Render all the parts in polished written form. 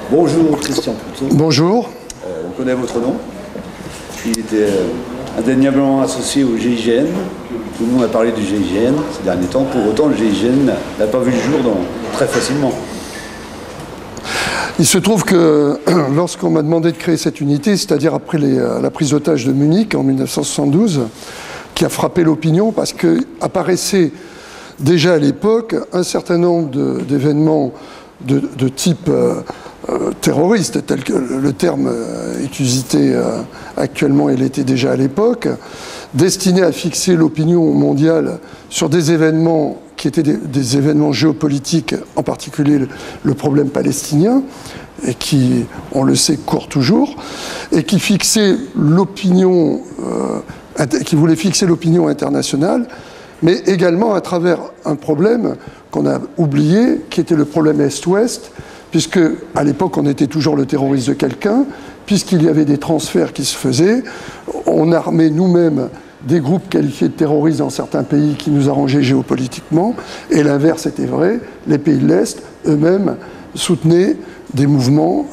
Bonjour Christian Poutot. Bonjour. On connaît votre nom. Il était indéniablement associé au GIGN. Tout le monde a parlé du GIGN ces derniers temps. Pour autant, le GIGN n'a pas vu le jour très facilement. Il se trouve que lorsqu'on m'a demandé de créer cette unité, c'est-à-dire après la prise d'otage de Munich en 1972, qui a frappé l'opinion parce qu'apparaissait déjà à l'époque un certain nombre d'événements de type terroriste, tel que le terme est usité actuellement, il était déjà à l'époque, destiné à fixer l'opinion mondiale sur des événements qui étaient des événements géopolitiques, en particulier le problème palestinien, et qui, on le sait, court toujours, et qui fixait l'opinion, qui voulait fixer l'opinion internationale, mais également à travers un problème qu'on a oublié, qui était le problème Est-Ouest, puisque à l'époque on était toujours le terroriste de quelqu'un, puisqu'il y avait des transferts qui se faisaient, on armait nous-mêmes des groupes qualifiés de terroristes dans certains pays qui nous arrangeaient géopolitiquement, et l'inverse était vrai, les pays de l'Est eux-mêmes soutenaient des mouvements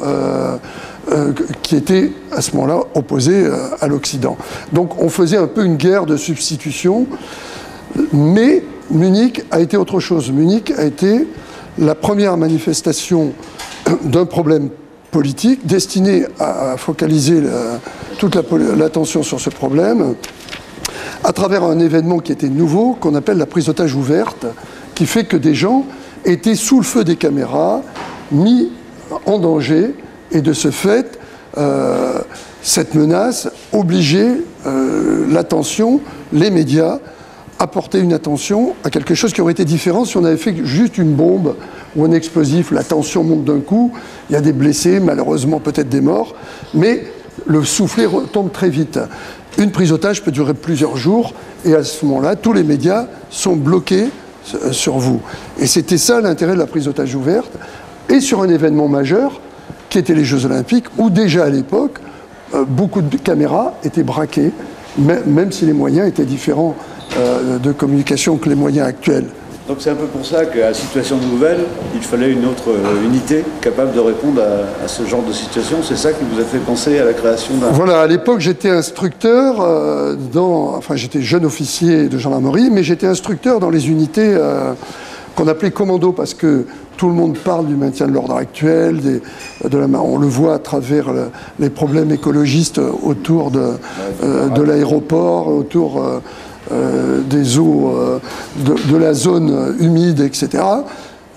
qui étaient à ce moment-là opposés à l'Occident. Donc on faisait un peu une guerre de substitution, mais Munich a été autre chose. Munich a été la première manifestation d'un problème politique destiné à focaliser toute l'attention sur ce problème à travers un événement qui était nouveau, qu'on appelle la prise d'otage ouverte, qui fait que des gens étaient sous le feu des caméras, mis en danger, et de ce fait, cette menace obligeait l'attention, les médias, à porter une attention à quelque chose qui aurait été différent si on avait fait juste une bombe ou un explosif. La tension monte d'un coup, il y a des blessés, malheureusement peut-être des morts, mais le soufflet retombe très vite. Une prise d'otage peut durer plusieurs jours, et à ce moment-là, tous les médias sont bloqués sur vous. Et c'était ça l'intérêt de la prise d'otage ouverte, et sur un événement majeur, qui était les Jeux Olympiques, où déjà à l'époque, beaucoup de caméras étaient braquées, même si les moyens étaient différents de communication que les moyens actuels. Donc c'est un peu pour ça qu'à situation nouvelle, il fallait une autre unité capable de répondre à ce genre de situation. C'est ça qui vous a fait penser à la création d'un... Voilà, à l'époque j'étais instructeur enfin j'étais jeune officier de gendarmerie, mais j'étais instructeur dans les unités qu'on appelait commando, parce que tout le monde parle du maintien de l'ordre actuel, on le voit à travers les problèmes écologistes autour de l'aéroport, autour des eaux, de la zone humide, etc.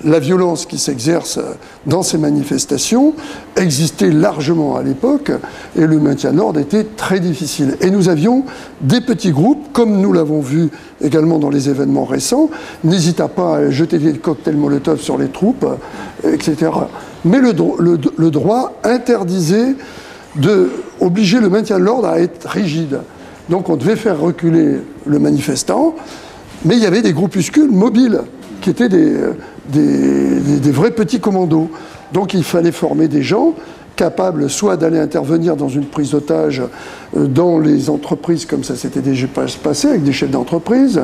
La violence qui s'exerce dans ces manifestations existait largement à l'époque, et le maintien de l'ordre était très difficile. Et nous avions des petits groupes, comme nous l'avons vu également dans les événements récents, n'hésita pas à jeter des cocktails Molotov sur les troupes, etc. Mais le droit interdisait obliger le maintien de l'ordre à être rigide. Donc on devait faire reculer le manifestant, mais il y avait des groupuscules mobiles qui étaient des vrais petits commandos. Donc il fallait former des gens capables soit d'aller intervenir dans une prise d'otage dans les entreprises, comme ça s'était déjà passé avec des chefs d'entreprise,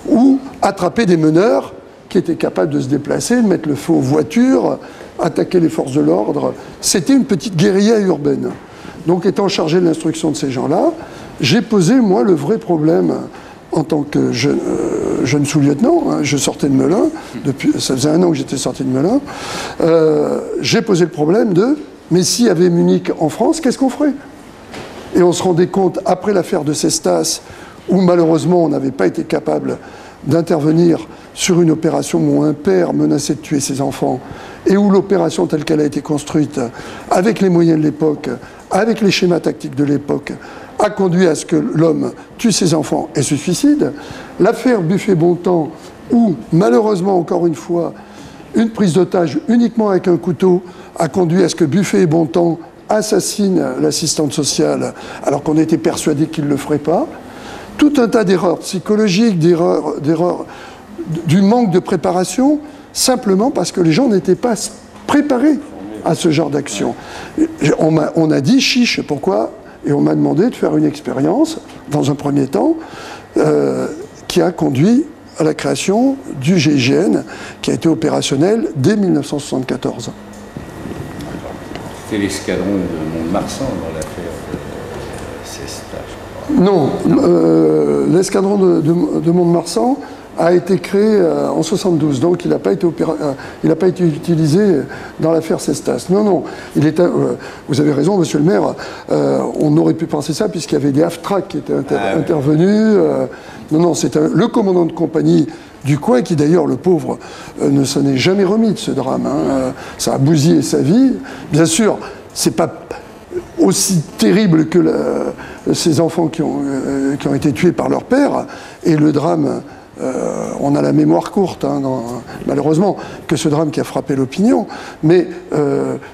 ou attraper des meneurs qui étaient capables de se déplacer, de mettre le feu aux voitures, attaquer les forces de l'ordre. C'était une petite guérilla urbaine. Donc, étant chargé de l'instruction de ces gens-là, j'ai posé, moi, le vrai problème en tant que jeune sous-lieutenant. Hein, je sortais de Melun, ça faisait 1 an que j'étais sorti de Melun. J'ai posé le problème mais s'il y avait Munich en France, qu'est-ce qu'on ferait? Et on se rendait compte, après l'affaire de Cestas, où malheureusement on n'avait pas été capable d'intervenir sur une opération où un père menaçait de tuer ses enfants, et où l'opération telle qu'elle a été construite, avec les moyens de l'époque, avec les schémas tactiques de l'époque, a conduit à ce que l'homme tue ses enfants et se suicide. L'affaire Buffet-Bontemps, où malheureusement, encore une fois, une prise d'otage uniquement avec un couteau a conduit à ce que Buffet et Bontemps assassinent l'assistante sociale, alors qu'on était persuadé qu'ils ne le feraient pas. Tout un tas d'erreurs psychologiques, d'erreurs, du manque de préparation, simplement parce que les gens n'étaient pas préparés à ce genre d'action. On a dit chiche, pourquoi? Et on m'a demandé de faire une expérience, dans un premier temps, qui a conduit à la création du GIGN, qui a été opérationnel dès 1974. C'était l'escadron de Mont-de-Marsan dans l'affaire de Cestas, je crois. Non, l'escadron de Mont-de-Marsan a été créé en 72, donc il n'a pas été utilisé dans l'affaire Cestas. Non, non, vous avez raison, monsieur le maire, on aurait pu penser ça puisqu'il y avait des half-tracks qui étaient intervenus. Non, non, c'est le commandant de compagnie du coin qui d'ailleurs, le pauvre, ne s'en est jamais remis de ce drame. Hein. Ça a bousillé sa vie. Bien sûr, c'est pas aussi terrible que ces enfants qui ont été tués par leur père, et le drame... on a la mémoire courte, hein, malheureusement, que ce drame qui a frappé l'opinion. Mais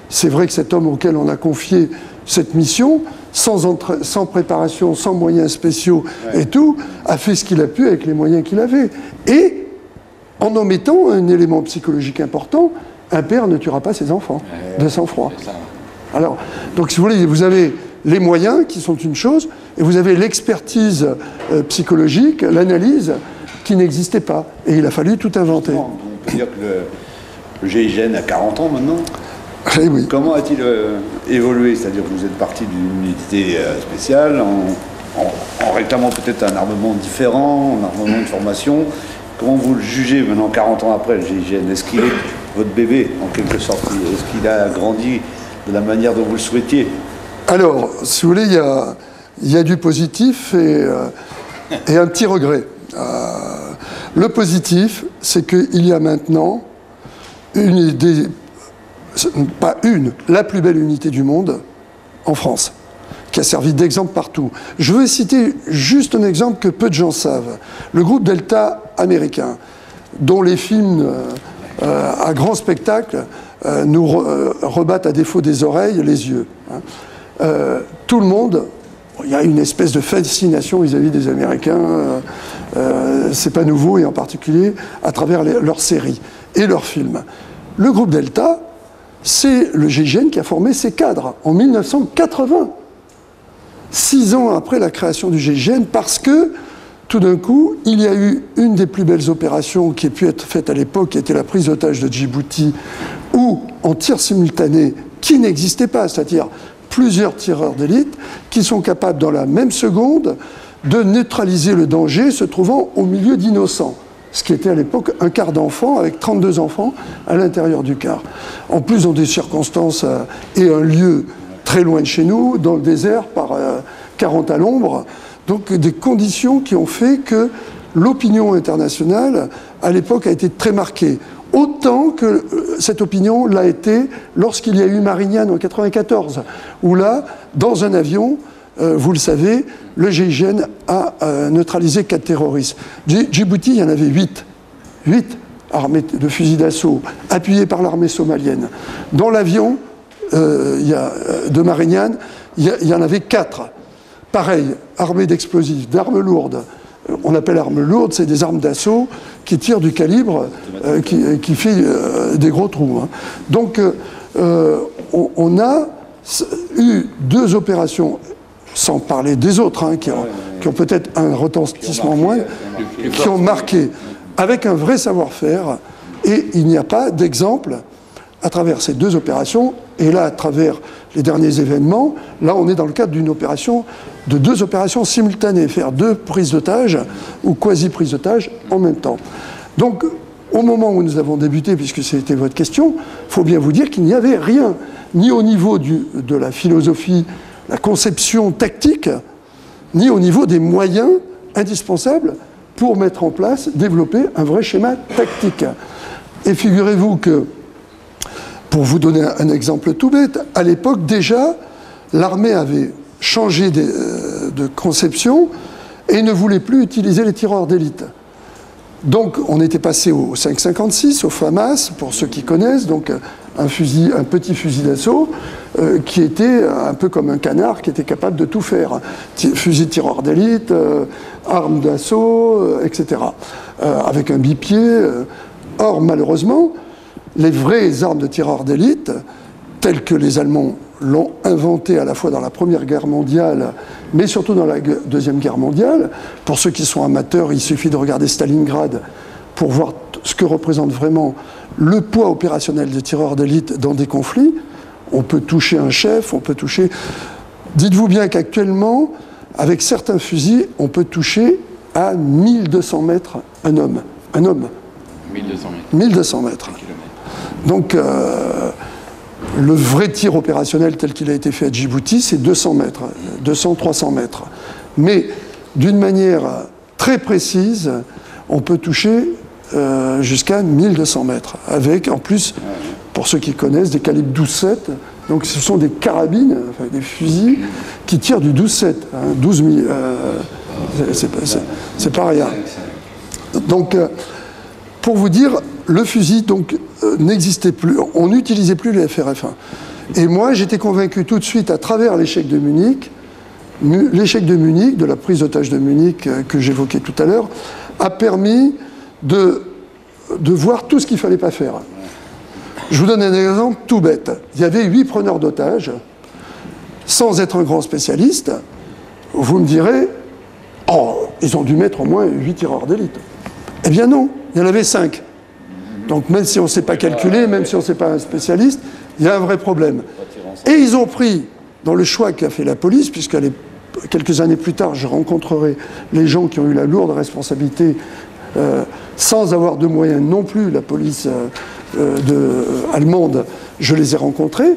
c'est vrai que cet homme auquel on a confié cette mission, sans préparation, sans moyens spéciaux et tout, a fait ce qu'il a pu avec les moyens qu'il avait. Et en omettant un élément psychologique important, un père ne tuera pas ses enfants de sang-froid. Alors, donc si vous voulez, vous avez les moyens qui sont une chose, et vous avez l'expertise psychologique, l'analyse, qui n'existait pas. Et il a fallu tout inventer. On peut dire que le GIGN a 40 ans maintenant. Eh oui. Comment a-t-il évolué? C'est-à-dire que vous êtes parti d'une unité spéciale en réclamant peut-être un armement différent, un armement de formation. Comment vous le jugez maintenant, 40 ans après, le GIGN? Est-ce qu'il est votre bébé, en quelque sorte? Est-ce qu'il a grandi de la manière dont vous le souhaitiez? Alors, si vous voulez, il y a du positif et un petit regret. Le positif, c'est qu'il y a maintenant la plus belle unité du monde en France, qui a servi d'exemple partout. Je veux citer juste un exemple que peu de gens savent. Le groupe Delta américain, dont les films à grand spectacle nous rebattent à défaut des oreilles les yeux. Hein. Tout le monde... Il y a une espèce de fascination vis-à-vis des Américains, c'est pas nouveau, et en particulier à travers leurs séries et leurs films. Le groupe Delta, c'est le GIGN qui a formé ses cadres en 1980, 6 ans après la création du GIGN, parce que tout d'un coup, il y a eu une des plus belles opérations qui ait pu être faite à l'époque, qui était la prise d'otage de Djibouti, où en tir simultané, qui n'existait pas, c'est-à-dire plusieurs tireurs d'élite qui sont capables, dans la même seconde, de neutraliser le danger se trouvant au milieu d'innocents. Ce qui était à l'époque un quart d'enfants, avec 32 enfants à l'intérieur du quart. En plus, dans des circonstances et un lieu très loin de chez nous, dans le désert, par 40 à l'ombre. Donc des conditions qui ont fait que l'opinion internationale, à l'époque, a été très marquée. Autant que cette opinion l'a été lorsqu'il y a eu Marignane en 1994, où là, dans un avion, vous le savez, le GIGN a neutralisé 4 terroristes. Djibouti, il y en avait 8. 8 armées de fusils d'assaut, appuyées par l'armée somalienne. Dans l'avion de Marignane, il y en avait 4. Pareil, armées d'explosifs, d'armes lourdes. On appelle armes lourdes, c'est des armes d'assaut qui tirent du calibre qui fait des gros trous. Hein. Donc, on a eu 2 opérations, sans parler des autres, hein, qui ont peut-être un retentissement moindre, qui ont marqué avec un vrai savoir-faire. Et il n'y a pas d'exemple à travers ces 2 opérations. Et là, à travers les derniers événements, là, on est dans le cadre d'une opération, de 2 opérations simultanées, faire 2 prises d'otages ou quasi-prises d'otages en même temps. Donc, au moment où nous avons débuté, puisque c'était votre question, il faut bien vous dire qu'il n'y avait rien, ni au niveau de la philosophie, la conception tactique, ni au niveau des moyens indispensables pour mettre en place, développer un vrai schéma tactique. Et figurez-vous que, pour vous donner un exemple tout bête, à l'époque déjà, l'armée avait changé de conception et ne voulait plus utiliser les tireurs d'élite. Donc on était passé au 5,56, au FAMAS, pour ceux qui connaissent, donc un petit fusil d'assaut qui était un peu comme un canard, qui était capable de tout faire. Fusil de tireur d'élite, armes d'assaut, etc. Avec un bipied. Or, malheureusement, les vraies armes de tireurs d'élite, telles que les Allemands l'ont inventées à la fois dans la Première Guerre mondiale, mais surtout dans la Deuxième Guerre mondiale. Pour ceux qui sont amateurs, il suffit de regarder Stalingrad pour voir ce que représente vraiment le poids opérationnel des tireurs d'élite dans des conflits. on peut toucher un chef, on peut toucher... Dites-vous bien qu'actuellement, avec certains fusils, on peut toucher à 1200 mètres un homme. Un homme. 1200 mètres. 1200 mètres. Donc, le vrai tir opérationnel tel qu'il a été fait à Djibouti, c'est 200 mètres, 200-300 mètres. Mais d'une manière très précise, on peut toucher jusqu'à 1200 mètres. Avec, en plus, pour ceux qui connaissent, des calibres 12-7. Donc, ce sont des carabines, enfin, des fusils qui tirent du 12-7. Hein, 12 000, c'est pas rien. Donc, pour vous dire, le fusil donc n'existait plus. On n'utilisait plus les FRF1. Et moi, j'étais convaincu tout de suite, à travers l'échec de Munich, de la prise d'otage de Munich que j'évoquais tout à l'heure, a permis de voir tout ce qu'il ne fallait pas faire. Je vous donne un exemple tout bête. Il y avait 8 preneurs d'otages, sans être un grand spécialiste. Vous me direz, oh, ils ont dû mettre au moins 8 tireurs d'élite. Eh bien non, il y en avait 5. Donc même si on ne sait pas calculer, même si on ne sait pas un spécialiste, il y a un vrai problème. Et ils ont pris, dans le choix qu'a fait la police, puisque quelques années plus tard, je rencontrerai les gens qui ont eu la lourde responsabilité, sans avoir de moyens non plus, la police allemande, je les ai rencontrés,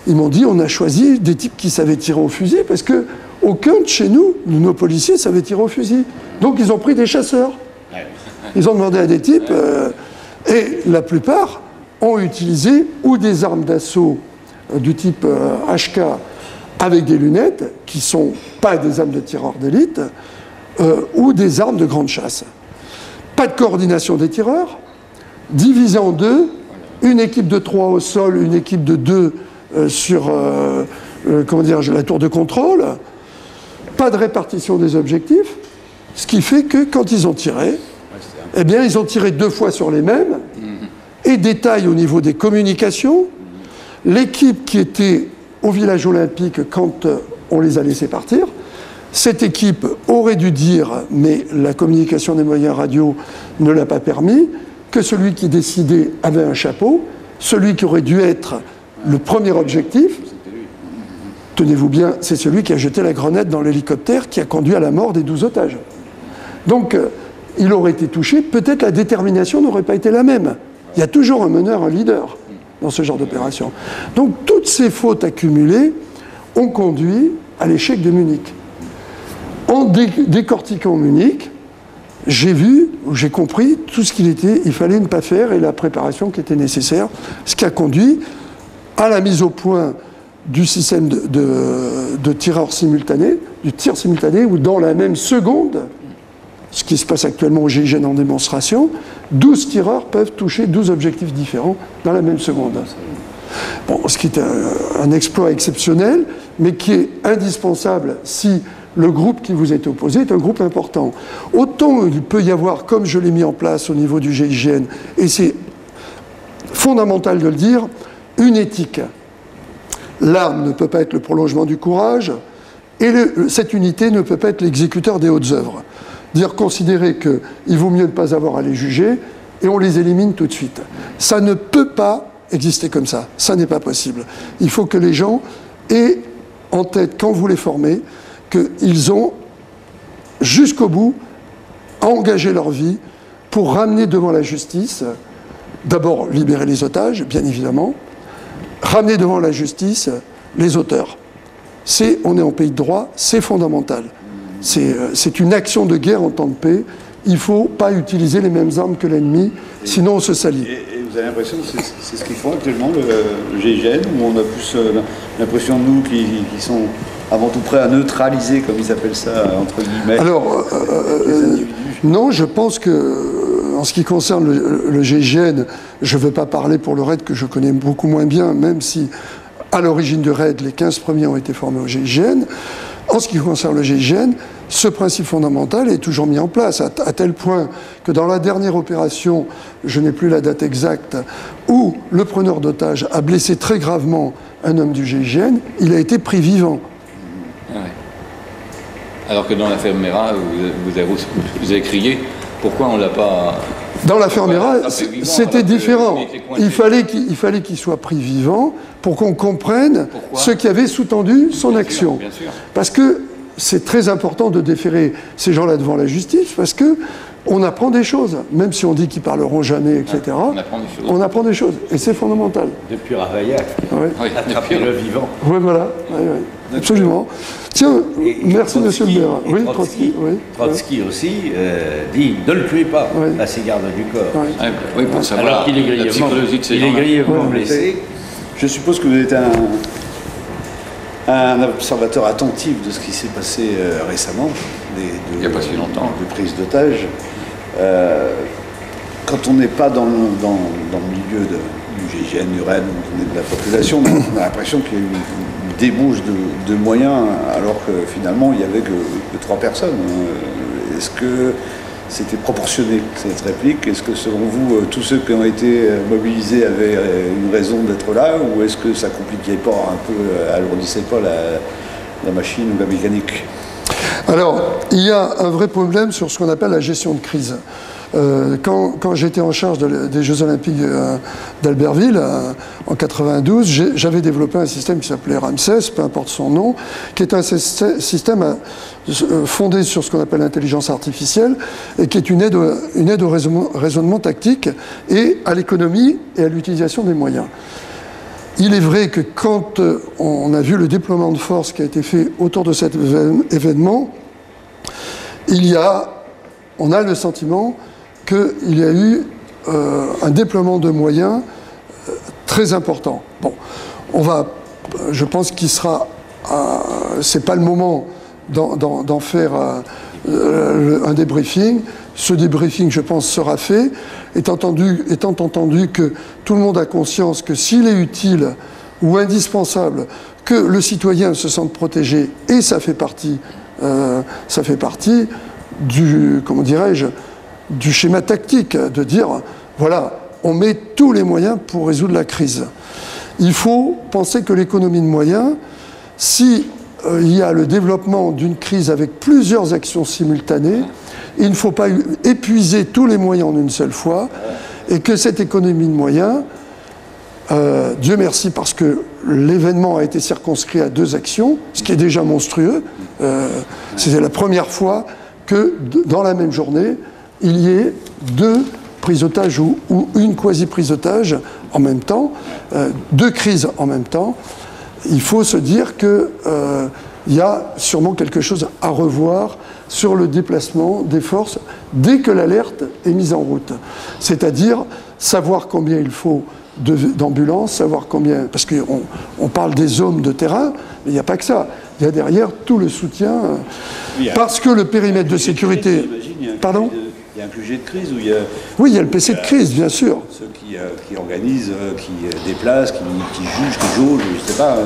ils m'ont dit on a choisi des types qui savaient tirer au fusil, parce qu'aucun de chez nous, nos policiers, savaient tirer au fusil. Donc ils ont pris des chasseurs. Ils ont demandé à des types, et la plupart ont utilisé ou des armes d'assaut du type HK avec des lunettes, qui ne sont pas des armes de tireurs d'élite, ou des armes de grande chasse. Pas de coordination des tireurs, divisé en deux, une équipe de 3 au sol, une équipe de 2 sur la tour de contrôle, pas de répartition des objectifs, ce qui fait que quand ils ont tiré, eh bien, ils ont tiré 2 fois sur les mêmes, et détail au niveau des communications, l'équipe qui était au village olympique quand on les a laissés partir, cette équipe aurait dû dire, mais la communication des moyens radio ne l'a pas permis, que celui qui décidait avait un chapeau, celui qui aurait dû être le premier objectif, tenez-vous bien, c'est celui qui a jeté la grenade dans l'hélicoptère qui a conduit à la mort des 12 otages. Donc, il aurait été touché, peut-être la détermination n'aurait pas été la même. Il y a toujours un meneur, un leader dans ce genre d'opération. Donc, toutes ces fautes accumulées ont conduit à l'échec de Munich. En décortiquant Munich, j'ai vu, j'ai compris tout ce il fallait ne pas faire et la préparation qui était nécessaire, ce qui a conduit à la mise au point du système de tireurs simultanés, du tir simultané, où dans la même seconde, ce qui se passe actuellement au GIGN en démonstration, 12 tireurs peuvent toucher 12 objectifs différents dans la même seconde. Bon, ce qui est un exploit exceptionnel, mais qui est indispensable si le groupe qui vous est opposé est un groupe important. Autant il peut y avoir, comme je l'ai mis en place au niveau du GIGN, et c'est fondamental de le dire, une éthique. L'arme ne peut pas être le prolongement du courage, et cette unité ne peut pas être l'exécuteur des hautes œuvres. Dire considérer qu'il vaut mieux ne pas avoir à les juger, et on les élimine tout de suite. Ça ne peut pas exister comme ça. Ça n'est pas possible. Il faut que les gens aient en tête, quand vous les formez, qu'ils ont jusqu'au bout engagé leur vie pour ramener devant la justice, d'abord libérer les otages, bien évidemment, ramener devant la justice les auteurs. On est en pays de droit, c'est fondamental. C'est une action de guerre en temps de paix. Il ne faut pas utiliser les mêmes armes que l'ennemi, sinon on se salit. Et vous avez l'impression que c'est ce qu'ils font actuellement, le GIGN, où on a plus l'impression de nous qui sont avant tout prêts à neutraliser, comme ils appellent ça, entre guillemets. Alors, non, je pense que, en ce qui concerne le GIGN, je ne vais pas parler pour le RAID, que je connais beaucoup moins bien, même si, à l'origine du RAID, les 15 premiers ont été formés au GIGN. En ce qui concerne le GIGN, ce principe fondamental est toujours mis en place, à tel point que dans la dernière opération, je n'ai plus la date exacte, où le preneur d'otage a blessé très gravement un homme du GIGN, il a été pris vivant. Ah ouais. Alors que dans l'affaire Mera, vous avez crié, pourquoi on ne l'a pas Dans la Fermera, c'était différent. Il fallait qu'il qu'il soit pris vivant pour qu'on comprenne ce qui avait sous-tendu son action. Bien sûr. Parce que c'est très important de déférer ces gens-là devant la justice, parce que on apprend des choses, même si on dit qu'ils parleront jamais, etc. On apprend des choses, et c'est fondamental. Depuis Ravaillac, Oui, attraper le vivant. oui, voilà, oui, absolument. Tiens, merci Monsieur le maire. Oui, Trotsky, oui. Trotsky aussi dit ne le tuez pas, la cigarde du corps. Oui. Oui, pour savoir Alors qu'il est la psychologie de ces il est gens-là. grièvement blessé. Je suppose que vous êtes un observateur attentif de ce qui s'est passé récemment, Il n'y a pas si longtemps. de prise d'otages. Quand on n'est pas dans le milieu du GIGN, du REN, on est de la population, on a l'impression qu'il y a eu une débauche de moyens, alors que finalement il n'y avait que 3 personnes. Est-ce que c'était proportionné, cette réplique? Est-ce que selon vous, tous ceux qui ont été mobilisés avaient une raison d'être là, ou est-ce que ça compliquait pas un peu, alourdissait pas la machine ou la mécanique? Alors, il y a un vrai problème sur ce qu'on appelle la gestion de crise. Quand j'étais en charge des Jeux Olympiques d'Albertville en 92, j'avais développé un système qui s'appelait Ramsès, peu importe son nom, qui est un système fondé sur ce qu'on appelle l'intelligence artificielle et qui est une aide au raisonnement tactique et à l'économie et à l'utilisation des moyens. Il est vrai que quand on a vu le déploiement de force qui a été fait autour de cet événement, on a le sentiment qu'il y a eu un déploiement de moyens très important. Bon, je pense qu'il sera, c'est pas le moment d'en faire un débriefing. Ce débriefing, je pense, sera fait, étant entendu que tout le monde a conscience que s'il est utile ou indispensable que le citoyen se sente protégé, et ça fait partie du, comment dirais-je, du schéma tactique, de dire, voilà, on met tous les moyens pour résoudre la crise. Il faut penser que l'économie de moyens, si il y a le développement d'une crise avec plusieurs actions simultanées, il ne faut pas épuiser tous les moyens en une seule fois, et que cette économie de moyens, Dieu merci parce que l'événement a été circonscrit à 2 actions, ce qui est déjà monstrueux. C'était la première fois que dans la même journée, il y ait 2 prises d'otages ou une quasi-prise d'otage en même temps, 2 crises en même temps. Il faut se dire qu'il y a sûrement quelque chose à revoir sur le déplacement des forces dès que l'alerte est mise en route. C'est-à-dire savoir combien il faut d'ambulances, savoir combien... Parce qu'on parle des hommes de terrain, mais il n'y a pas que ça. Il y a derrière tout le soutien. Parce que le périmètre de sécurité... Pardon ? Il y a un QG de crise où il y a... Oui, il y a le PC de crise, bien sûr. Ceux qui organisent, qui déplacent, qui jugent, qui jaugent, je ne sais pas.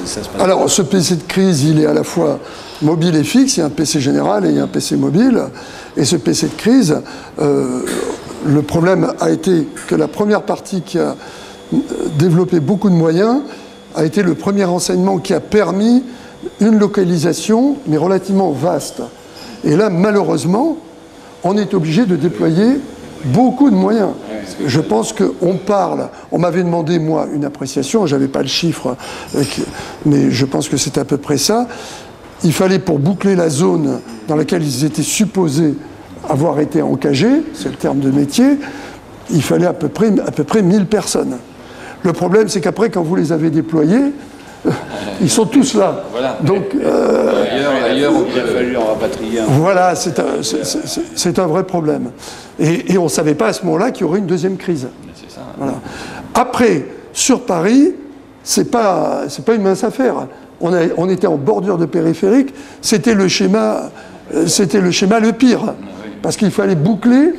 Ça se passe. Alors, ce PC de crise, il est à la fois mobile et fixe. Il y a un PC général et il y a un PC mobile. Et ce PC de crise, le problème a été que la première partie qui a développé beaucoup de moyens a été le premier renseignement qui a permis une localisation, mais relativement vaste. Et là, malheureusement, on est obligé de déployer beaucoup de moyens. Je pense qu'on parle... On m'avait demandé, moi, une appréciation, je n'avais pas le chiffre, mais je pense que c'est à peu près ça. Il fallait, pour boucler la zone dans laquelle ils étaient supposés avoir été encagés, c'est le terme de métier, il fallait à peu près 1000 personnes. Le problème, c'est qu'après, quand vous les avez déployés, ils sont tous là. Voilà. Donc, ailleurs, il a fallu en rapatrier un. Voilà, c'est un vrai problème. Et on ne savait pas à ce moment-là qu'il y aurait une deuxième crise. C'est ça. Voilà. Après, sur Paris, c'est pas une mince affaire. On était en bordure de périphérique. C'était le schéma le pire, parce qu'il fallait boucler.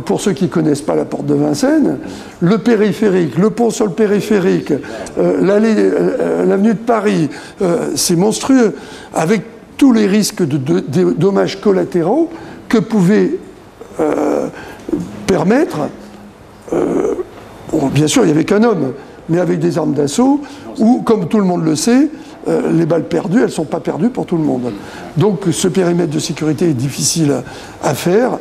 Pour ceux qui ne connaissent pas la porte de Vincennes, le périphérique, le pont sur le périphérique, l'avenue de Paris, c'est monstrueux, avec tous les risques de dommages collatéraux que pouvait permettre, bien sûr il n'y avait qu'un homme, mais avec des armes d'assaut, où, comme tout le monde le sait, les balles perdues, elles ne sont pas perdues pour tout le monde. Donc ce périmètre de sécurité est difficile à faire.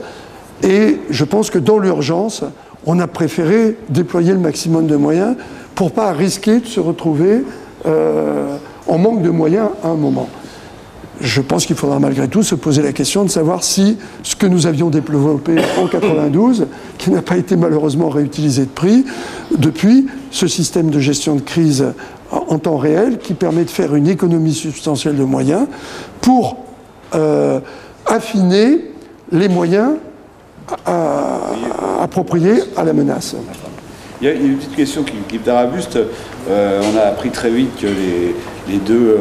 Et je pense que dans l'urgence, on a préféré déployer le maximum de moyens pour ne pas risquer de se retrouver en manque de moyens à un moment. Je pense qu'il faudra malgré tout se poser la question de savoir si ce que nous avions développé en 92, qui n'a pas été malheureusement réutilisé depuis, ce système de gestion de crise en temps réel, qui permet de faire une économie substantielle de moyens pour affiner les moyens appropriés à la menace. Il y a une petite question qui me tarabuste. On a appris très vite que les deux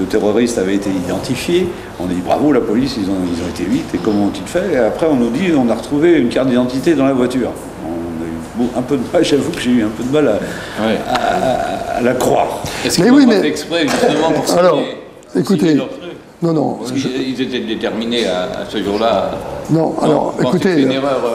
terroristes avaient été identifiés. On a dit bravo, la police, ils ont été vite, et comment ont-ils fait? Et après, on nous dit on a retrouvé une carte d'identité dans la voiture. On a eu un peu de mal, j'avoue que j'ai eu un peu de mal à la croire. Est-ce qu'ils ont fait exprès, justement, pour ça? Alors, écoutez, non. Ils étaient déterminés à ce jour-là. Non, alors, écoutez,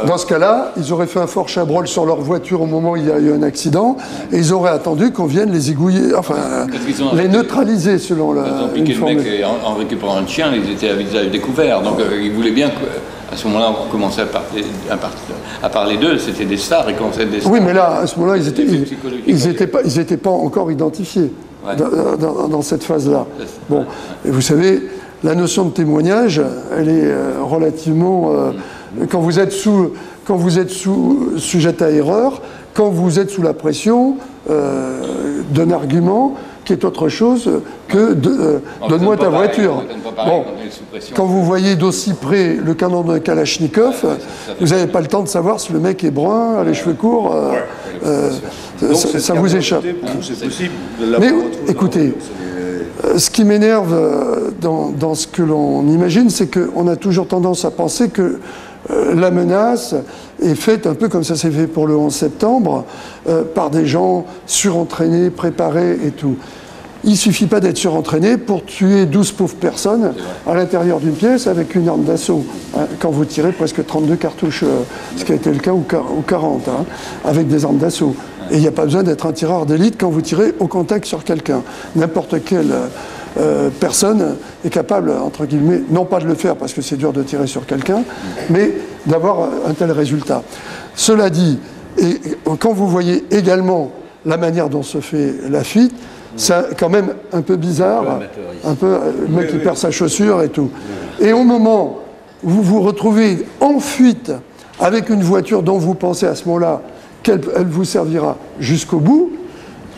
dans ce cas-là, ils auraient fait un fort chabrol sur leur voiture au moment où il y a eu un accident, et ils auraient attendu qu'on vienne les égouiller, enfin, les neutraliser selon la... Ils ont piqué le mec en récupérant un chien, ils étaient à visage découvert, donc ils voulaient bien qu'à ce moment-là, on commençait à parler d'eux, c'était des stars, et quand c'était des stars... Oui, mais là, à ce moment-là, ils n'étaient pas encore identifiés dans cette phase-là. Bon, et vous savez... La notion de témoignage, elle est relativement... quand vous êtes sujette à erreur, quand vous êtes sous la pression d'un argument qui est autre chose que donne-moi ta voiture. Bon, quand vous voyez d'aussi près le canon de Kalachnikov, vous n'avez pas le temps de savoir si le mec est brun, a les cheveux courts, ça vous échappe. C'est possible. Mais écoutez... Ce qui m'énerve dans ce que l'on imagine, c'est qu'on a toujours tendance à penser que la menace est faite un peu comme ça s'est fait pour le 11 septembre, par des gens surentraînés, préparés et tout. Il ne suffit pas d'être surentraîné pour tuer 12 pauvres personnes à l'intérieur d'une pièce avec une arme d'assaut, hein, quand vous tirez presque 32 cartouches, ce qui a été le cas, ou 40, hein, avec des armes d'assaut. Et il n'y a pas besoin d'être un tireur d'élite quand vous tirez au contact sur quelqu'un. N'importe quelle personne est capable, entre guillemets, non pas de le faire parce que c'est dur de tirer sur quelqu'un, mais d'avoir un tel résultat. Cela dit, et quand vous voyez également la manière dont se fait la fuite, c'est quand même un peu bizarre, un peu le mec qui perd sa chaussure et tout. Et au moment où vous vous retrouvez en fuite avec une voiture dont vous pensez à ce moment-là qu'elle vous servira jusqu'au bout,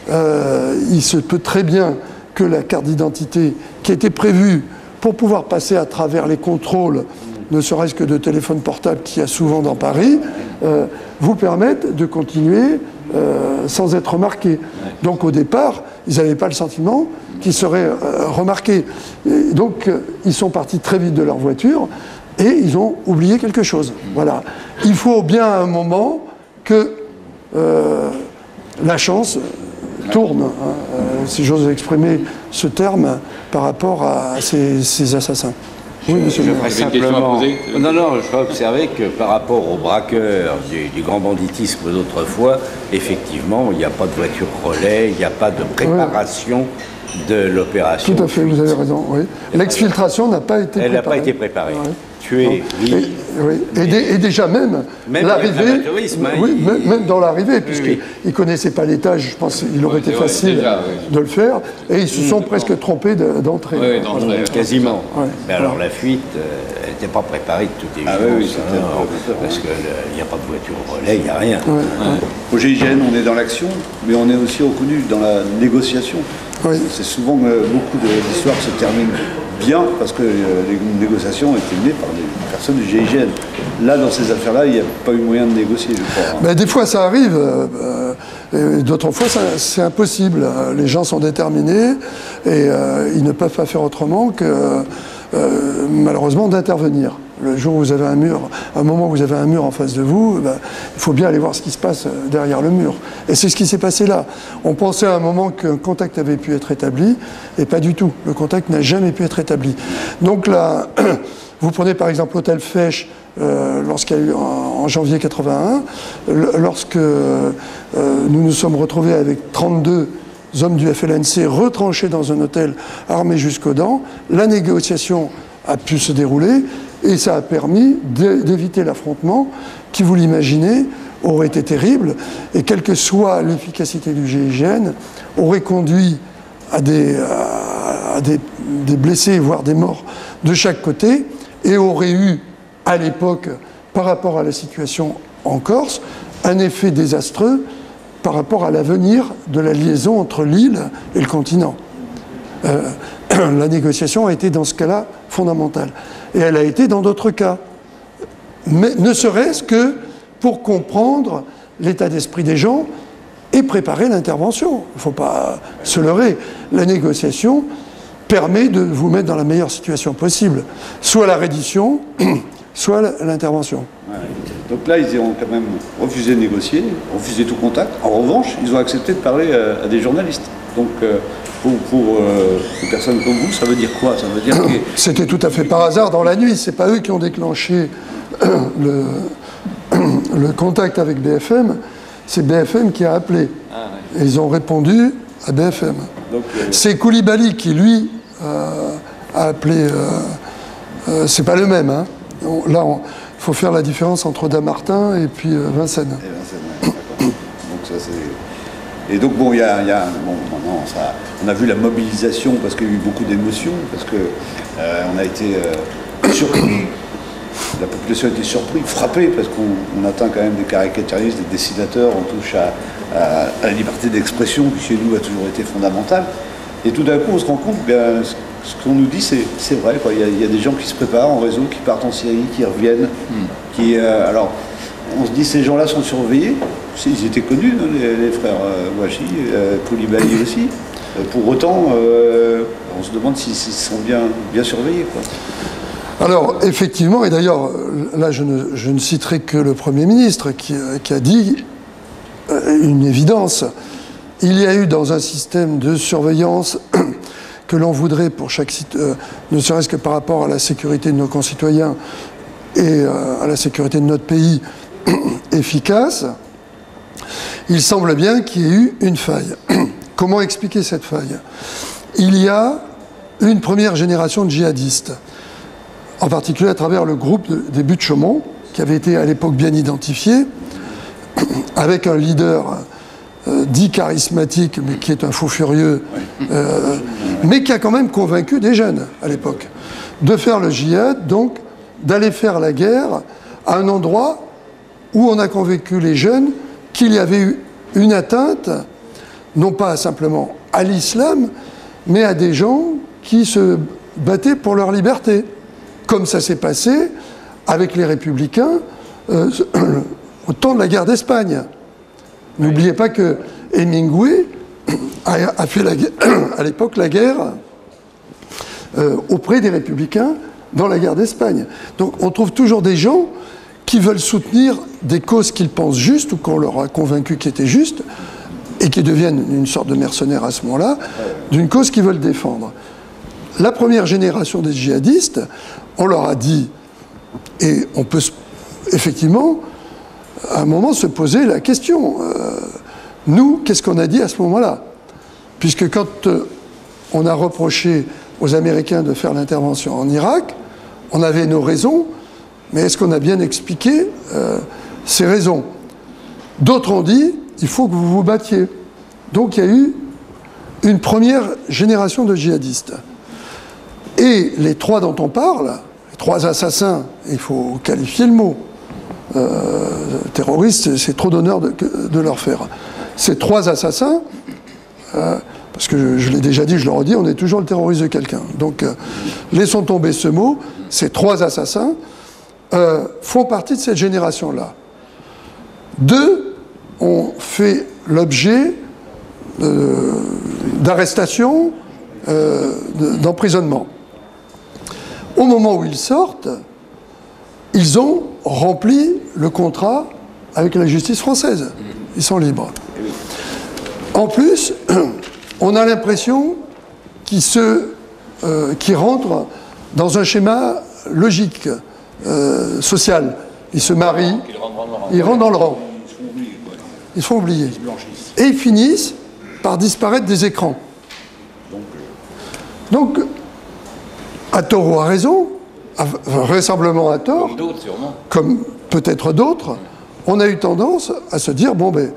il se peut très bien que la carte d'identité qui était prévue pour pouvoir passer à travers les contrôles, ne serait-ce que de téléphone portable qu'il y a souvent dans Paris, vous permette de continuer sans être remarqué. Donc au départ, ils n'avaient pas le sentiment qu'ils seraient remarqués. Et donc ils sont partis très vite de leur voiture et ils ont oublié quelque chose. Voilà. Il faut bien à un moment que la chance tourne, si j'ose exprimer ce terme, par rapport à ces assassins. Oui, monsieur le maire. Simplement... Non, je vais observer que par rapport aux braqueurs du grand banditisme d'autrefois, effectivement, il n'y a pas de voiture relais, il n'y a pas de préparation de l'opération. Tout à fait, vous avez raison. Oui. L'exfiltration n'a pas été préparée. Elle n'a pas été préparée. Ouais. Tuer, oui. Et déjà même l'arrivée, même dans l'arrivée, puisqu'ils ne connaissaient pas l'étage, je pense qu'il aurait été facile de le faire, et ils se sont presque trompés d'entrée. Oui, d'entrée, quasiment. Ouais. Mais alors la fuite, elle n'était pas préparée de toute évidence, parce qu'il n'y a pas de voiture au relais, il n'y a rien. Au GIGN, on est dans l'action, mais on est aussi reconnu dans la négociation. Oui. C'est souvent beaucoup d'histoires se terminent bien parce que les négociations ont été menées par des personnes du GIGN. Là, dans ces affaires-là, il n'y a pas eu moyen de négocier, je crois. Ben, des fois, ça arrive. D'autres fois, c'est impossible. Les gens sont déterminés et ils ne peuvent pas faire autrement que, malheureusement, d'intervenir. Le jour où vous avez un mur, à un moment où vous avez un mur en face de vous, ben, il faut bien aller voir ce qui se passe derrière le mur. Et c'est ce qui s'est passé là. On pensait à un moment qu'un contact avait pu être établi, et pas du tout. Le contact n'a jamais pu être établi. Donc là, vous prenez par exemple l'hôtel Fesch, lorsqu'il y a eu en janvier 81, lorsque nous nous sommes retrouvés avec 32 hommes du FLNC retranchés dans un hôtel armés jusqu'aux dents, la négociation a pu se dérouler et ça a permis d'éviter l'affrontement qui, vous l'imaginez, aurait été terrible, et quelle que soit l'efficacité du GIGN, aurait conduit à des blessés, voire des morts de chaque côté, et aurait eu, à l'époque, par rapport à la situation en Corse, un effet désastreux par rapport à l'avenir de la liaison entre l'île et le continent. La négociation a été dans ce cas-là fondamentale. Et elle a été dans d'autres cas. Mais ne serait-ce que pour comprendre l'état d'esprit des gens et préparer l'intervention. Il ne faut pas se leurrer. La négociation permet de vous mettre dans la meilleure situation possible. Soit la reddition, soit l'intervention. Ouais. Donc là, ils ont quand même refusé de négocier, refusé tout contact. En revanche, ils ont accepté de parler à des journalistes. Donc, pour des personnes comme vous, ça veut dire quoi? Ça veut dire que... C'était tout à fait par hasard dans la nuit. C'est pas eux qui ont déclenché le contact avec BFM. C'est BFM qui a appelé. Ah, ouais. Et ils ont répondu à BFM. C'est Koulibaly qui, lui, a appelé... c'est pas le même, hein. Là, il faut faire la différence entre Damartin et puis Vincennes. Et Vincennes, ouais, donc ça, c'est... Et donc, bon, maintenant, on a vu la mobilisation parce qu'il y a eu beaucoup d'émotions, parce qu'on a été surpris, la population a été surprise, frappée, parce qu'on atteint quand même des caricaturistes, des dessinateurs, on touche à la liberté d'expression qui, chez nous, a toujours été fondamentale. Et tout d'un coup, on se rend compte que ce qu'on nous dit, c'est vrai, quoi. Il y a des gens qui se préparent en réseau, qui partent en Syrie, qui reviennent, alors, on se dit, ces gens-là sont surveillés. Ils étaient connus, hein, les frères Ouachi, Koulibaly aussi. Pour autant, on se demande s'ils sont bien surveillés, quoi. Alors, effectivement, et d'ailleurs, là, je ne citerai que le Premier ministre qui a dit une évidence. Il y a eu dans un système de surveillance que l'on voudrait pour chaque site, ne serait-ce que par rapport à la sécurité de nos concitoyens et à la sécurité de notre pays efficace, il semble bien qu'il y ait eu une faille. Comment expliquer cette faille? Il y a une première génération de djihadistes, en particulier à travers le groupe des Buttes-Chaumont, qui avait été à l'époque bien identifié, avec un leader dit charismatique, mais qui est un fou furieux, mais qui a quand même convaincu des jeunes à l'époque de faire le djihad, donc d'aller faire la guerre à un endroit où on a convaincu les jeunes qu'il y avait eu une atteinte, non pas simplement à l'islam, mais à des gens qui se battaient pour leur liberté, comme ça s'est passé avec les républicains au temps de la guerre d'Espagne. N'oubliez pas que Hemingway a fait à l'époque la guerre auprès des républicains dans la guerre d'Espagne. Donc on trouve toujours des gens qui veulent soutenir des causes qu'ils pensent justes ou qu'on leur a convaincu qui étaient justes et qui deviennent une sorte de mercenaires à ce moment-là, d'une cause qu'ils veulent défendre. La première génération des djihadistes, on leur a dit, et on peut effectivement à un moment se poser la question, nous, qu'est-ce qu'on a dit à ce moment-là? Puisque quand on a reproché aux Américains de faire l'intervention en Irak, on avait nos raisons, mais est-ce qu'on a bien expliqué ces raisons? D'autres ont dit, il faut que vous vous battiez. Donc il y a eu une première génération de djihadistes. Et les trois dont on parle, les trois assassins, il faut qualifier le mot, terroristes, c'est trop d'honneur de leur faire. Ces trois assassins, parce que je l'ai déjà dit, je le redis, on est toujours le terroriste de quelqu'un. Donc laissons tomber ce mot, ces trois assassins font partie de cette génération-là. Deux ont fait l'objet d'arrestations, d'emprisonnement. Au moment où ils sortent, ils ont rempli le contrat avec la justice française. Ils sont libres. En plus, on a l'impression qu'ils rentrent dans un schéma logique, social. Ils se marient, ils rentrent dans le rang. Ils se font oublier. Et ils finissent par disparaître des écrans. Donc, à tort ou à raison, vraisemblablement à tort, Comme d'autres, sûrement. comme peut-être d'autres, on a eu tendance à se dire, bon, ben,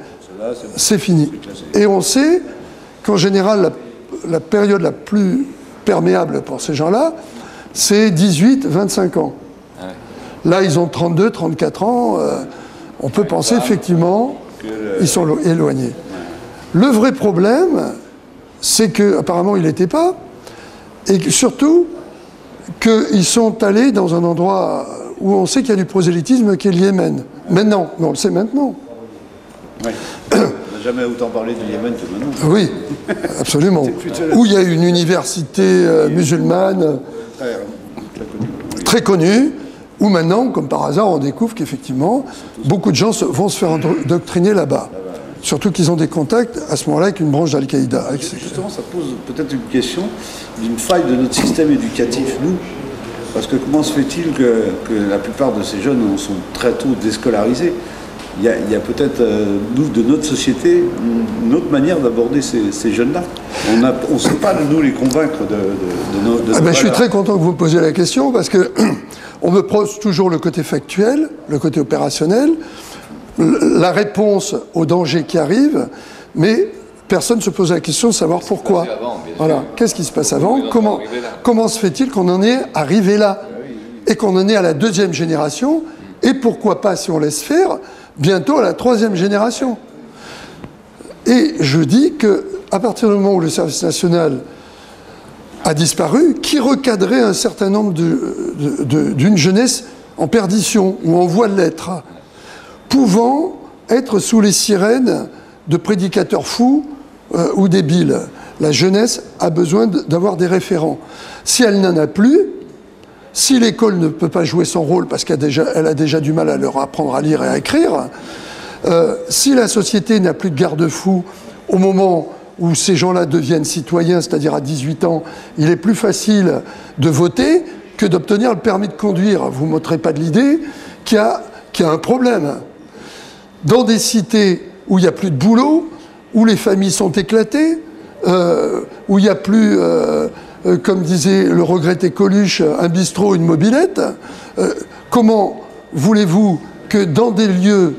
c'est fini. Et on sait qu'en général, la période la plus perméable pour ces gens-là, c'est 18-25 ans. Là, ils ont 32, 34 ans. On peut penser effectivement qu'ils sont éloignés. Le vrai problème, c'est qu'apparemment, il n'était pas. Et surtout, qu'ils sont allés dans un endroit où on sait qu'il y a du prosélytisme, qui est le Yémen. Maintenant, mais on le sait maintenant. Oui. On n'a jamais autant parlé du Yémen que maintenant. Oui, absolument. Où il y a une université musulmane très connue, où maintenant, comme par hasard, on découvre qu'effectivement, beaucoup de gens vont se faire endoctriner là-bas. Surtout qu'ils ont des contacts à ce moment-là avec une branche d'Al-Qaïda. Justement, ça pose peut-être une question d'une faille de notre système éducatif, nous. Parce que comment se fait-il que la plupart de ces jeunes sont très tôt déscolarisés? Il y a peut-être, nous, de notre société, une autre manière d'aborder ces jeunes-là. On ne sait pas, nous, les convaincre de nos je suis très content que vous me posiez la question, parce que on me pose toujours le côté factuel, le côté opérationnel, la réponse aux dangers qui arrivent, mais personne ne se pose la question de savoir pourquoi. Voilà. Qu'est-ce qui se passe avant? Comment se fait-il qu'on en est arrivé là? Et qu'on en est à la 2e génération? Et pourquoi pas, si on laisse faire, bientôt à la 3e génération? Et je dis qu'à partir du moment où le service national a disparu, qui recadrait un certain nombre d'une jeunesse en perdition ou en voie de l'être, pouvant être sous les sirènes de prédicateurs fous ou débiles. La jeunesse a besoin d'avoir des référents. Si elle n'en a plus, si l'école ne peut pas jouer son rôle parce qu'elle a déjà du mal à leur apprendre à lire et à écrire, si la société n'a plus de garde-fous au moment où ces gens-là deviennent citoyens, c'est-à-dire à 18 ans, il est plus facile de voter que d'obtenir le permis de conduire. Vous ne m'ôterez pas de l'idée qu'il y a un problème. Dans des cités où il n'y a plus de boulot, où les familles sont éclatées, où il n'y a plus, comme disait le regretté Coluche, un bistrot, une mobilette, comment voulez-vous que dans des lieux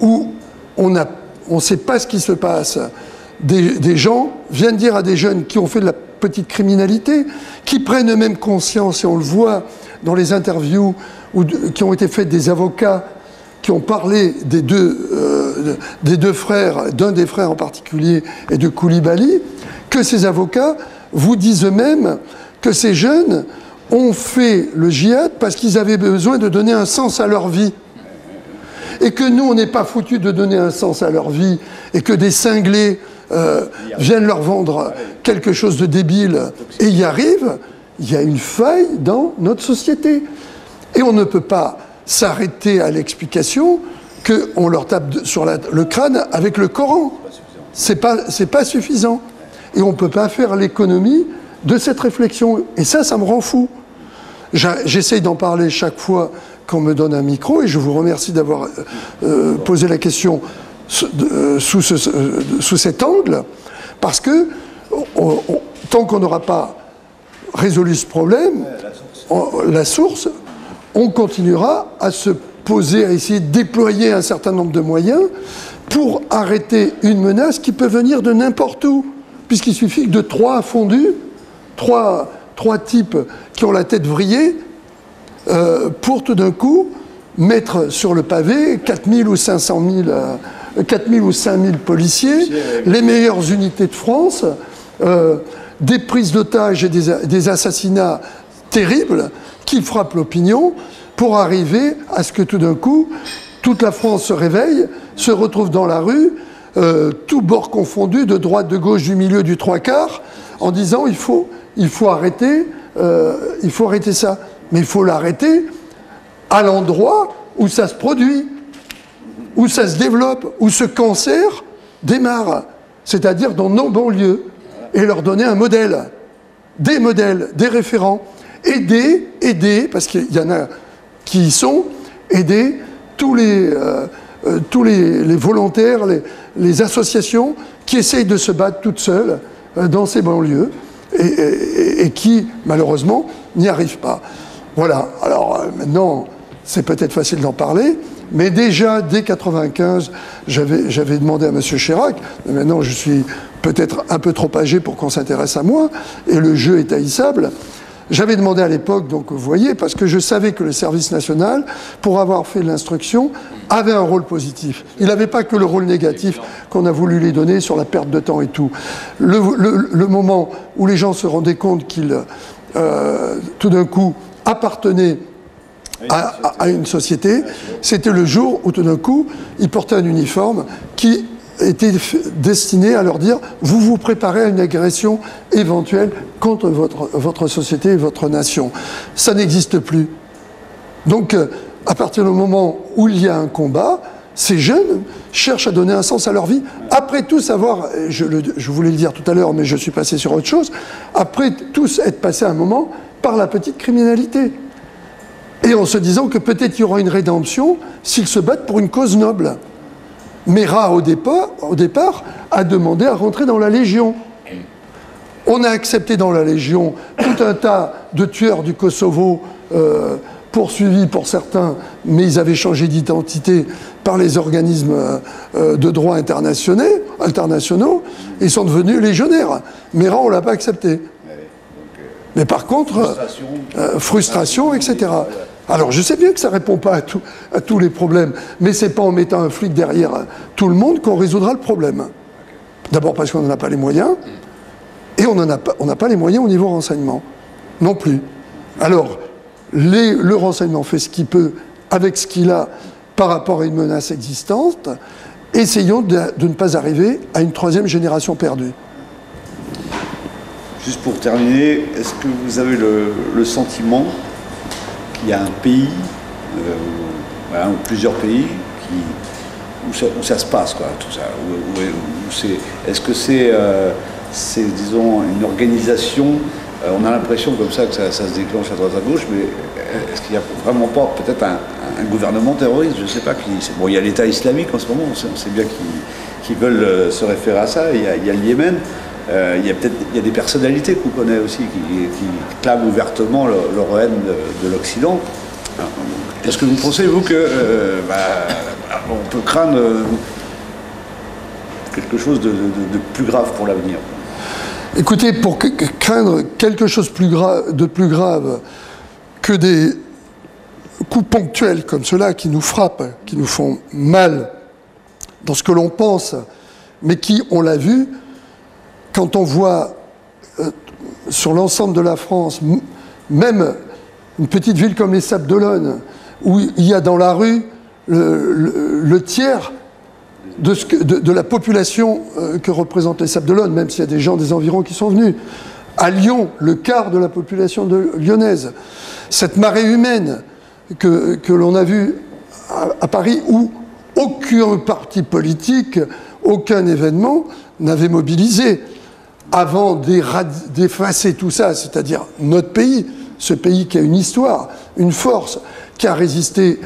où on ne sait pas ce qui se passe, des gens viennent dire à des jeunes qui ont fait de la petite criminalité, qui prennent eux-mêmes conscience, et on le voit dans les interviews qui ont été faites des avocats qui ont parlé des deux frères, d'un des frères en particulier, et de Koulibaly, que ces avocats vous disent eux-mêmes que ces jeunes ont fait le djihad parce qu'ils avaient besoin de donner un sens à leur vie. Et que nous, on n'est pas foutus de donner un sens à leur vie, et que des cinglés viennent leur vendre quelque chose de débile et y arrivent, il y a une faille dans notre société. Et on ne peut pas s'arrêter à l'explication qu'on leur tape sur le crâne avec le Coran. C'est pas suffisant. Et on ne peut pas faire l'économie de cette réflexion. Et ça me rend fou. J'essaye d'en parler chaque fois qu'on me donne un micro, et je vous remercie d'avoir posé la question sous cet angle, parce que tant qu'on n'aura pas résolu ce problème, la source, on continuera à se poser, à essayer de déployer un certain nombre de moyens pour arrêter une menace qui peut venir de n'importe où, puisqu'il suffit de 3 fondus, trois types qui ont la tête vrillée, pour tout d'un coup mettre sur le pavé 4000 ou 500 000, 4000 ou 5000 policiers, les meilleures unités de France, des prises d'otages et des assassinats terribles qui frappent l'opinion, pour arriver à ce que tout d'un coup, toute la France se réveille, se retrouve dans la rue, tout bord confondu, de droite, de gauche, du milieu, du 3/4, en disant il faut arrêter ça. Mais il faut l'arrêter à l'endroit où ça se produit, où ça se développe, où ce cancer démarre, c'est-à-dire dans nos banlieues, et leur donner un modèle, des référents, aider, parce qu'il y en a qui y sont, aider tous les volontaires, les associations qui essayent de se battre toutes seules dans ces banlieues et qui, malheureusement, n'y arrivent pas. Voilà. Alors maintenant, c'est peut-être facile d'en parler, mais déjà, dès 1995, j'avais demandé à M. Chirac, mais maintenant je suis peut-être un peu trop âgé pour qu'on s'intéresse à moi, et le jeu est haïssable. J'avais demandé à l'époque, donc vous voyez, parce que je savais que le service national, pour avoir fait l'instruction, avait un rôle positif. Il n'avait pas que le rôle négatif qu'on a voulu lui donner sur la perte de temps et tout. Le moment où les gens se rendaient compte qu'ils, tout d'un coup, appartenaient à une société, c'était le jour où tout d'un coup, ils portaient un uniforme qui était destiné à leur dire « vous vous préparez à une agression éventuelle contre votre société et votre nation ». Ça n'existe plus. Donc, à partir du moment où il y a un combat, ces jeunes cherchent à donner un sens à leur vie. Après tous avoir, je voulais le dire tout à l'heure, mais je suis passé sur autre chose, après tous être passés à un moment par la petite criminalité. Et en se disant que peut-être il y aura une rédemption s'ils se battent pour une cause noble. Mera, au départ, a demandé à rentrer dans la Légion. On a accepté dans la Légion tout un tas de tueurs du Kosovo, poursuivis pour certains, mais ils avaient changé d'identité par les organismes de droit internationaux, ils sont devenus légionnaires. Mera, on ne l'a pas accepté. Mais par contre, frustration, etc. Alors, je sais bien que ça ne répond pas à tous les problèmes, mais ce n'est pas en mettant un flic derrière tout le monde qu'on résoudra le problème. D'abord parce qu'on n'en a pas les moyens, et on n'a pas les moyens au niveau renseignement, non plus. Alors, le renseignement fait ce qu'il peut avec ce qu'il a par rapport à une menace existante. Essayons de ne pas arriver à une troisième génération perdue. Juste pour terminer, est-ce que vous avez le sentiment qu'il y a un pays, voilà, ou plusieurs pays, où ça se passe, quoi, tout ça, est-ce que c'est, disons, une organisation, on a l'impression comme ça que ça se déclenche à droite à gauche, mais est-ce qu'il n'y a vraiment pas peut-être un gouvernement terroriste, je ne sais pas, bon, il y a l'État islamique en ce moment, on sait bien qu'ils veulent se référer à ça, il y a le Yémen. Il y a des personnalités qu'on connaît aussi qui clament ouvertement leur haine de l'Occident. Est-ce que vous pensez, vous, que on peut craindre quelque chose de plus grave pour l'avenir? Écoutez, pour craindre quelque chose de plus grave que des coups ponctuels comme ceux-là qui nous frappent, qui nous font mal dans ce que l'on pense, mais qui, on l'a vu, quand on voit sur l'ensemble de la France, même une petite ville comme les Sables d'Olonne, où il y a dans la rue le tiers de la population que représentent les Sables d'Olonne, même s'il y a des gens des environs qui sont venus. À Lyon, le quart de la population lyonnaise. Cette marée humaine que l'on a vue à Paris, où aucun parti politique, aucun événement n'avait mobilisé. Avant d'effacer tout ça, c'est-à-dire notre pays, ce pays qui a une histoire, une force, qui a résisté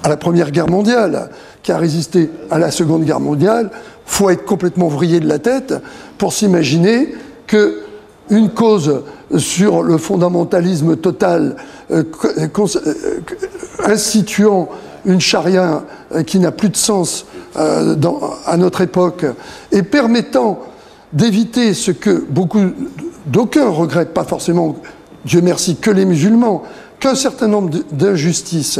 à la Première Guerre mondiale, qui a résisté à la Seconde Guerre mondiale, il faut être complètement vrillé de la tête pour s'imaginer qu'une cause sur le fondamentalisme total, instituant une charia qui n'a plus de sens à notre époque, et permettant d'éviter ce que d'aucuns regrettent, pas forcément, Dieu merci, que les musulmans, qu'un certain nombre d'injustices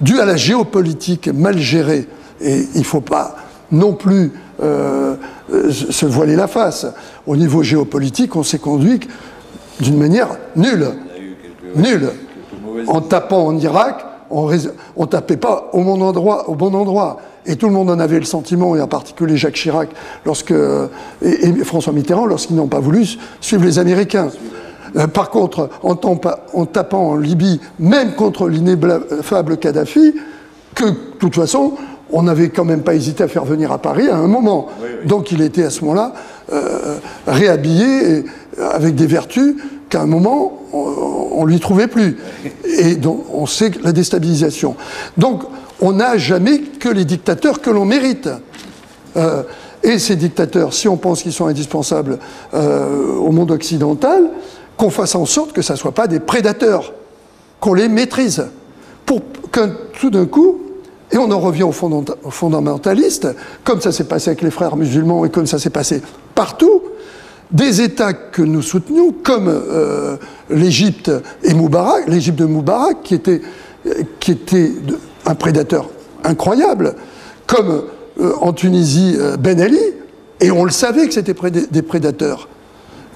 dues à la géopolitique mal gérée, et il ne faut pas non plus se voiler la face. Au niveau géopolitique, on s'est conduit d'une manière nulle. Nulle. En tapant en Irak, on ne tapait pas au bon endroit. Et tout le monde en avait le sentiment, et en particulier Jacques Chirac et François Mitterrand, lorsqu'ils n'ont pas voulu suivre les Américains. Par contre, en tapant en Libye, même contre l'inébranlable Kadhafi, que, de toute façon, on n'avait quand même pas hésité à faire venir à Paris à un moment. Oui, oui. Donc il était à ce moment-là réhabillé, avec des vertus qu'à un moment, on ne lui trouvait plus. Et donc, on sait la déstabilisation. Donc, on n'a jamais que les dictateurs que l'on mérite. Et ces dictateurs, si on pense qu'ils sont indispensables au monde occidental, qu'on fasse en sorte que ça ne soit pas des prédateurs, qu'on les maîtrise. Pour que tout d'un coup, et on en revient aux fondamentalistes, comme ça s'est passé avec les frères musulmans et comme ça s'est passé partout, des États que nous soutenions, comme l'Égypte et Moubarak, l'Égypte de Moubarak, qui était un prédateur incroyable, comme en Tunisie Ben Ali, et on le savait que c'était des prédateurs.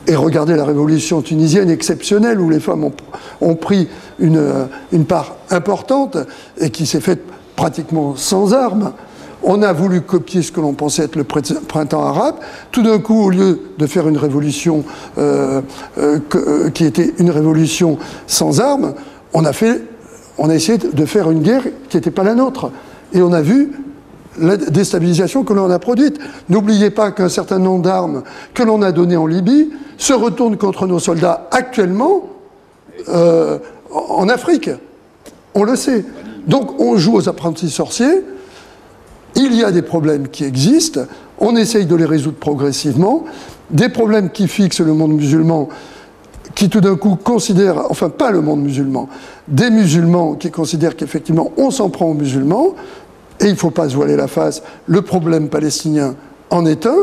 Et regardez la révolution tunisienne exceptionnelle, où les femmes ont pris une part importante et qui s'est faite pratiquement sans armes. On a voulu copier ce que l'on pensait être le printemps arabe. Tout d'un coup, au lieu de faire une révolution qui était une révolution sans armes, on a essayé de faire une guerre qui n'était pas la nôtre. Et on a vu la déstabilisation que l'on a produite. N'oubliez pas qu'un certain nombre d'armes que l'on a données en Libye se retournent contre nos soldats actuellement en Afrique. On le sait. Donc on joue aux apprentis sorciers. Il y a des problèmes qui existent. On essaye de les résoudre progressivement. Des problèmes qui fixent le monde musulman, qui tout d'un coup considèrent, enfin pas le monde musulman, des musulmans qui considèrent qu'effectivement on s'en prend aux musulmans. Et il ne faut pas se voiler la face, le problème palestinien en est un,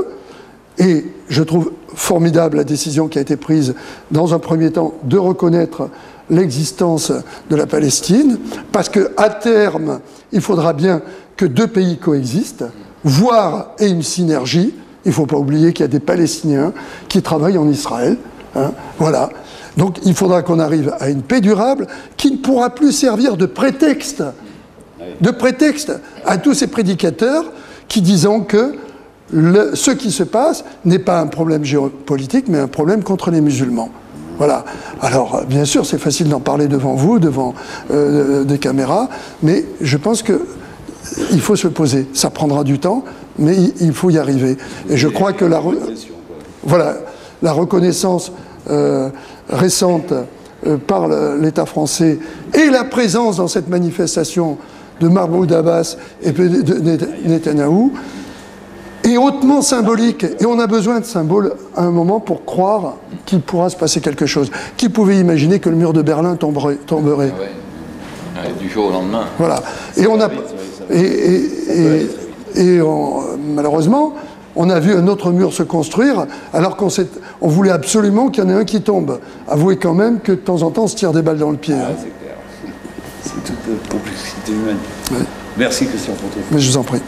et je trouve formidable la décision qui a été prise dans un premier temps de reconnaître l'existence de la Palestine, parce qu'à terme, il faudra bien que deux pays coexistent, voire et une synergie. Il ne faut pas oublier qu'il y a des Palestiniens qui travaillent en Israël. Hein, voilà. Donc il faudra qu'on arrive à une paix durable qui ne pourra plus servir de prétexte à tous ces prédicateurs qui disent que ce qui se passe n'est pas un problème géopolitique, mais un problème contre les musulmans. Voilà. Alors, bien sûr, c'est facile d'en parler devant vous, devant des caméras, mais je pense qu'il faut se poser. Ça prendra du temps, mais il faut y arriver. Et je crois que la reconnaissance récente par l'État français et la présence dans cette manifestation de Mahmoud Abbas et de Netanyahou est hautement symbolique. Et on a besoin de symboles à un moment pour croire qu'il pourra se passer quelque chose. Qui pouvait imaginer que le mur de Berlin tomberait du jour au lendemain. Voilà. Et malheureusement, on a vu un autre mur se construire alors qu'on voulait absolument qu'il y en ait un qui tombe. Avouez quand même que de temps en temps, on se tire des balles dans le pied. Ah, c'est clair. C'est toute la complexité humaine. Ouais. Merci Christian Ponto. Mais je vous en prie.